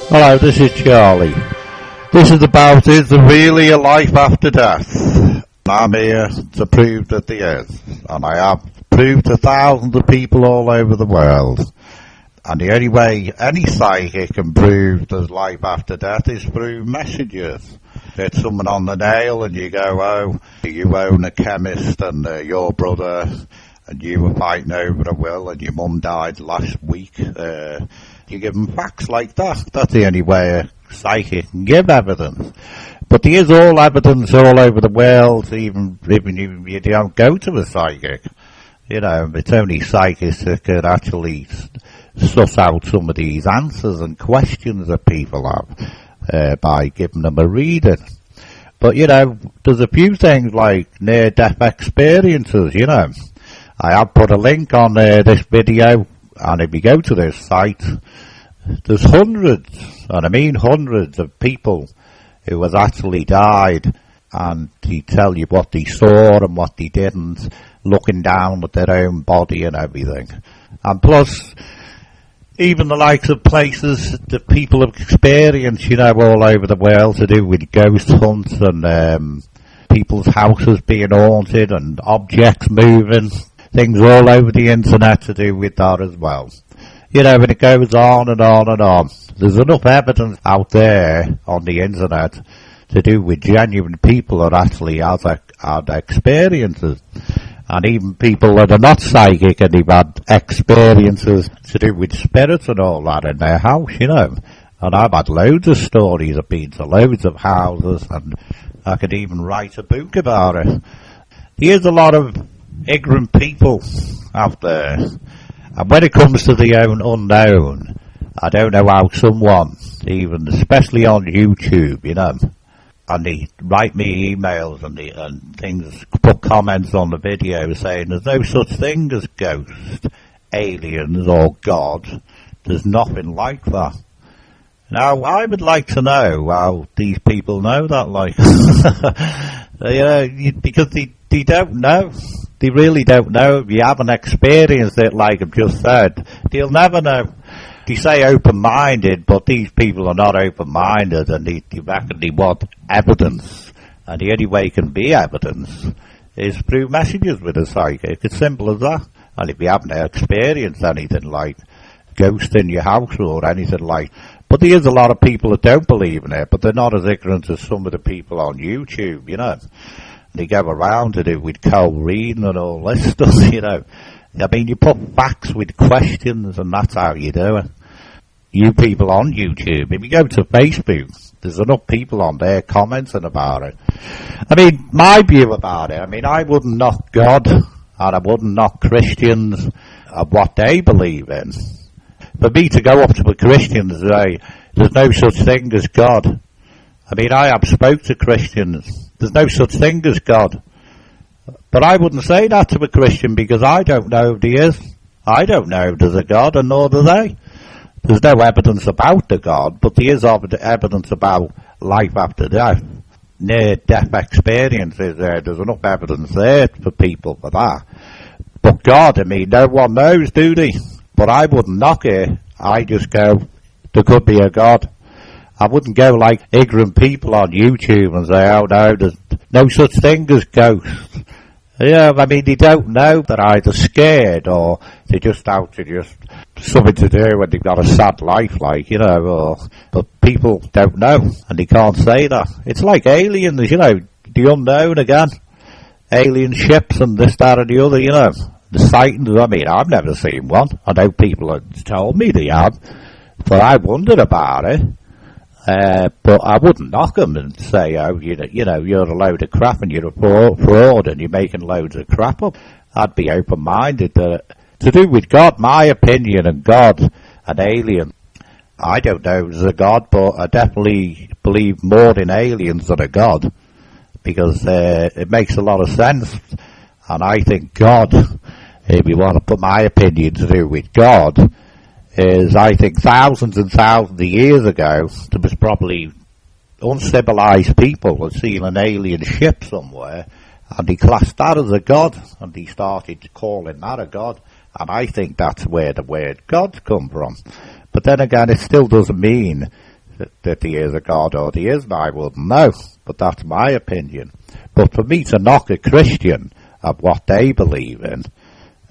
Hello, this is Charlie. This is about, is there really a life after death? I'm here to prove that there is, and I have proved to thousands of people all over the world. And the only way any psychic can prove there's life after death is through messages. Get someone on the nail and you go, oh, you own a chemist and your brother and you were fighting over a will and your mum died last week. You give them facts like that. That's the only way a psychic can give evidence. But there is all evidence all over the world, even if you don't go to a psychic. You know, it's only psychics that can actually suss out some of these answers and questions that people have by giving them a reading. But, you know, there's a few things like near-death experiences, you know. I have put a link on this video, and if you go to this site, there's hundreds, and I mean hundreds of people who has actually died, and they tell you what they saw and what they didn't, looking down at their own body and everything. And plus, even the likes of places that people have experienced, you know, all over the world to do with ghost hunts and people's houses being haunted and objects moving, things all over the internet to do with that as well. You know, and it goes on and on and on. There's enough evidence out there on the internet to do with genuine people that actually had experiences. And even people that are not psychic and they've had experiences to do with spirits and all that in their house, you know. And I've had loads of stories. I've been to loads of houses and I could even write a book about it. There's a lot of ignorant people out there. And when it comes to the unknown, I don't know how someone, even especially on YouTube, you know, and they write me emails and things, put comments on the video saying there's no such thing as ghosts, aliens or God. There's nothing like that. Now, I would like to know how these people know that, like, because they don't know. They really don't know. If you haven't experienced it, like I've just said, they'll never know. They say open-minded, but these people are not open-minded, and they reckon they want evidence. And the only way it can be evidence is through messages with a psychic. It's simple as that. And if you haven't experienced anything like ghosts in your house or anything like... But there is a lot of people that don't believe in it, but they're not as ignorant as some of the people on YouTube, you know. They go around to do with cold reading and all this stuff, you know. I mean, you put facts with questions and that's how you do it. You people on YouTube, if you go to Facebook, there's enough people on there commenting about it. I mean, my view about it, I mean, I wouldn't knock God and I wouldn't knock Christians of what they believe in. For me to go up to a Christian and say, there's no such thing as God. I mean, I have spoke to Christians. There's no such thing as God. But I wouldn't say that to a Christian because I don't know if there is. I don't know if there's a God, and nor do they. There's no evidence about the God, but there is evidence about life after death. Near-death experiences, there's enough evidence there for people for that. But God, I mean, no one knows, do they? But I wouldn't knock it. I just go, there could be a God. I wouldn't go like ignorant people on YouTube and say, oh no, there's no such thing as ghosts. Yeah, I mean, they don't know. They're either scared or they're just out to just something to do when they've got a sad life, like, you know, but people don't know and they can't say that. It's like aliens, you know, the unknown again. Alien ships and this, that and the other, you know. The sightings, I mean, I've never seen one. I know people have told me they have, but I wondered about it. But I wouldn't knock them and say, oh, you know, you're a load of crap and you're a fraud and you're making loads of crap up. I'd be open-minded to do with God, my opinion, and God, an alien. I don't know if there's a God, but I definitely believe more in aliens than a God because it makes a lot of sense. And I think God, if you want to put my opinion to do with God, is I think thousands and thousands of years ago, there was probably uncivilized people had seen an alien ship somewhere, and he classed that as a god, and he started calling that a god, and I think that's where the word God's come from. But then again, it still doesn't mean that there is a God or there isn't, I wouldn't know. But that's my opinion. But for me to knock a Christian at what they believe in,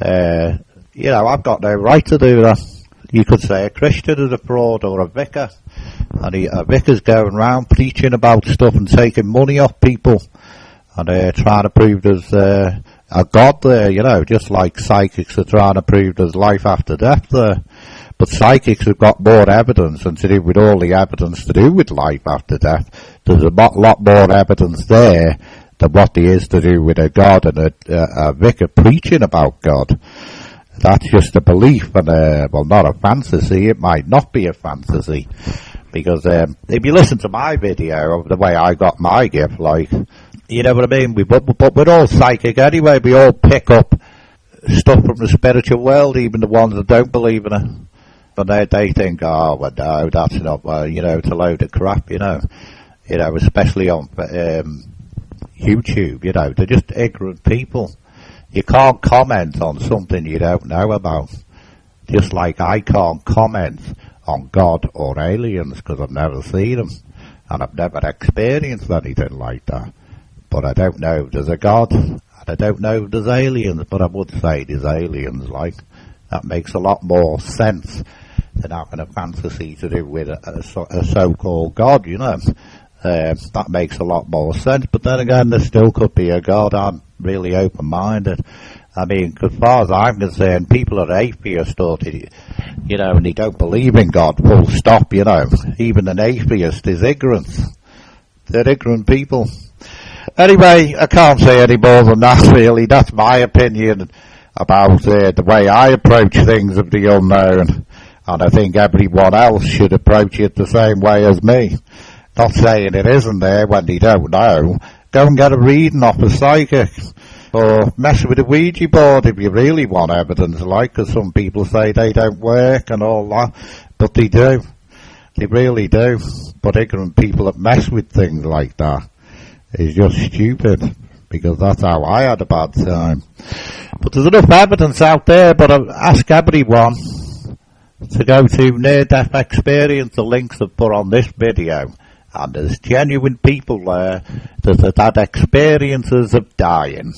I've got no right to do that. You could say a Christian is a fraud or a vicar. And a vicar's going around preaching about stuff and taking money off people. And trying to prove there's a God there, just like psychics are trying to prove there's life after death there. But psychics have got more evidence, and to do with all the evidence to do with life after death, there's a lot more evidence there than what there is to do with a God and a vicar preaching about God. That's just a belief, and not a fantasy. It might not be a fantasy, because if you listen to my video of the way I got my gift, you know what I mean? But we're all psychic anyway. We all pick up stuff from the spiritual world, even the ones that don't believe in it. But they think, oh, well, no, that's not, it's a load of crap, especially on YouTube, they're just ignorant people. You can't comment on something you don't know about. Just like I can't comment on God or aliens because I've never seen them. And I've never experienced anything like that. But I don't know if there's a God, and I don't know if there's aliens, but I would say there's aliens, That makes a lot more sense than having a fantasy to do with a so-called God, That makes a lot more sense. But then again, there still could be a God. I'm really open-minded. I mean, as far as I'm concerned, people are atheists, and they don't believe in God, full stop, Even an atheist is ignorant. They're ignorant people. Anyway, I can't say any more than that, really. That's my opinion about the way I approach things of the unknown. And I think everyone else should approach it the same way as me. Not saying it isn't there when they don't know. Go and get a reading off a psychic. Or mess with a Ouija board if you really want evidence, because some people say they don't work and all that. But they do. They really do. But ignorant people that mess with things like that is just stupid. Because that's how I had a bad time. But there's enough evidence out there, but I ask everyone to go to Near Death Experience, the links I've put on this video. And there's genuine people there that have had experiences of dying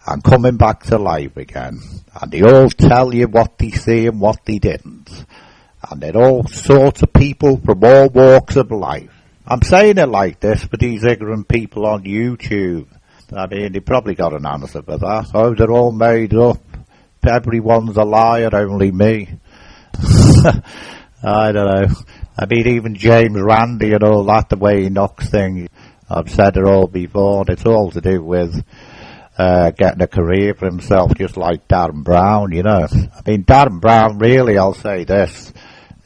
and coming back to life again. And they all tell you what they see and what they didn't. And they're all sorts of people from all walks of life. I'm saying it like this for these ignorant people on YouTube. I mean, they probably got an answer for that. Oh, they're all made up. Everyone's a liar, only me. I don't know. I mean, even James Randi and all that, the way he knocks things, I've said it all before, and it's all to do with getting a career for himself, just like Darren Brown, I mean, Darren Brown, really, I'll say this,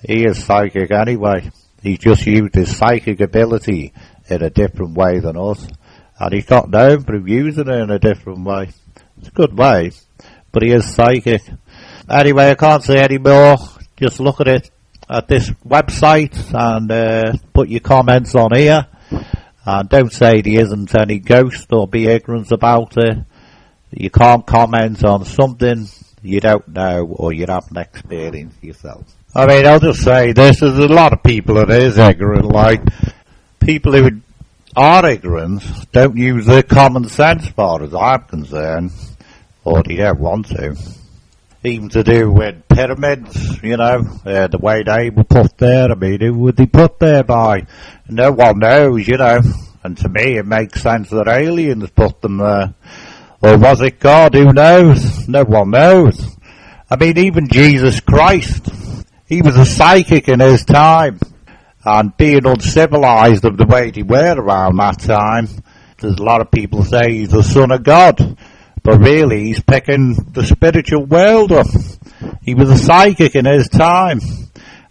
he is psychic anyway. He's just used his psychic ability in a different way than us, and he's got known for using it in a different way. It's a good way, but he is psychic. Anyway, I can't say any more. Just look at it at this website and put your comments on here. And don't say there isn't any ghost or be ignorant about it. You can't comment on something you don't know or you haven't experienced yourself. I mean, I'll just say this, there's a lot of people that is ignorant, people who are ignorant don't use their common sense as far as I'm concerned, or they don't want to. Even to do with pyramids, the way they were put there. I mean, who would they put there by? No one knows, And to me, it makes sense that aliens put them there. Or was it God? Who knows? No one knows. I mean, even Jesus Christ, he was a psychic in his time. And being uncivilized of the way they were around that time, there's a lot of people say he's the son of God. But really, he's picking the spiritual world up. He was a psychic in his time.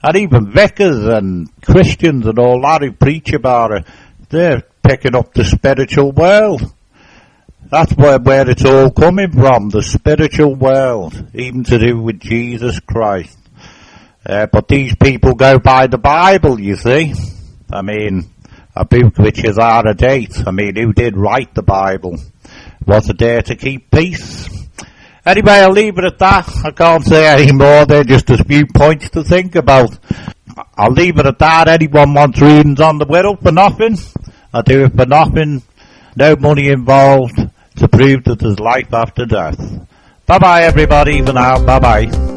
And even vicars and Christians and all that who preach about it, they're picking up the spiritual world. That's where it's all coming from, the spiritual world, even to do with Jesus Christ. But these people go by the Bible, you see. I mean, a book which is out of date. I mean, who did write the Bible? Was it there to keep peace? Anyway, I'll leave it at that. I can't say any more. They're just a few points to think about. I'll leave it at that. Anyone wants readings on the will for nothing, I do it for nothing. No money involved to prove that there's life after death. Bye bye everybody for now. Bye bye.